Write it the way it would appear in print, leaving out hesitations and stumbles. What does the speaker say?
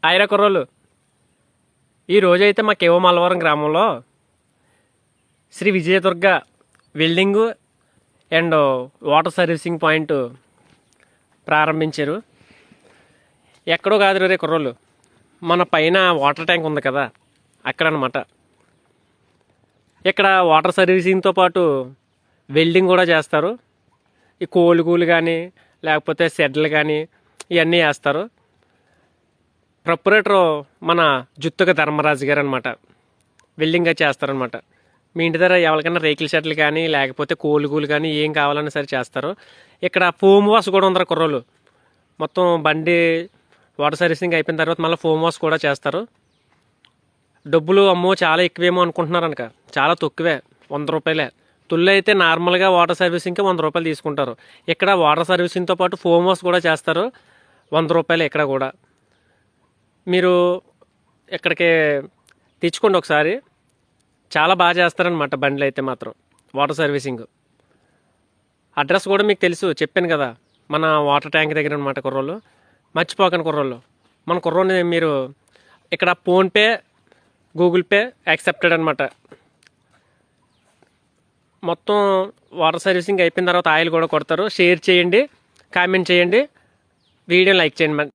ఆయరా కుర్రోళ్ళు, ఈ రోజైతే మా కేవ మల్లవరం గ్రామంలో Shri Vijayadurga welding and water servicing point ప్రారంభించారు. ఎక్కడో కాదు రే కుర్రోళ్ళు, మన పైన వాటర్ ట్యాంక్ ఉంది కదా అక్కడ అనమాట. ఇక్కడ వాటర్ సర్వీసింగ్తో పాటు వెల్డింగ్ కూడా చేస్తారు. ఈ కోలుగూలు కానీ లేకపోతే షెడ్లు కానీ ఇవన్నీ వేస్తారు. ప్రొపరేటర్ మన జుత్తుక ధర్మరాజు గారు అనమాట. వెల్డింగ్ చేస్తారనమాట. మీ ఇంటి దగ్గర ఎవరికైనా రేకుల షెడ్లు కానీ లేకపోతే కోలుగూలు కానీ ఏం కావాలన్నా సరే చేస్తారు. ఇక్కడ ఫోమ్ వాష్ కూడా ఉందరు కుర్రోళ్ళు. మొత్తం బండి వాటర్ సర్వీసింగ్ అయిపోయిన తర్వాత మళ్ళీ ఫోమ్ వాష్ కూడా చేస్తారు. డబ్బులు అమ్మో చాలా ఎక్కువేమో అనుకుంటున్నారు అనక, చాలా తక్కువే, 100 రూపాయలే. తుళ్ళు అయితే నార్మల్గా వాటర్ సర్వీసింగ్కి 100 రూపాయలు తీసుకుంటారు. ఇక్కడ వాటర్ సర్వీసింగ్తో పాటు ఫోమ్ వాష్ కూడా చేస్తారు, 100 రూపాయలు ఇక్కడ కూడా. మీరు ఇక్కడికి తెచ్చుకోండి ఒకసారి, చాలా బాగా చేస్తారనమాట బండ్లు అయితే మాత్రం వాటర్ సర్వీసింగ్. అడ్రస్ కూడా మీకు తెలుసు, చెప్పాను కదా, మన వాటర్ ట్యాంక్ దగ్గర అనమాట కుర్రోళ్ళు. మర్చిపోకండి కుర్రోళ్ళు. మన కుర్రోని మీరు ఇక్కడ ఫోన్పే గూగుల్ పే యాక్సెప్టెడ్ అనమాట. మొత్తం వాటర్ సర్వీసింగ్ అయిపోయిన తర్వాత ఆయిల్ కూడా కొడతారు. షేర్ చేయండి, కామెంట్ చేయండి, వీడియో లైక్ చేయండి.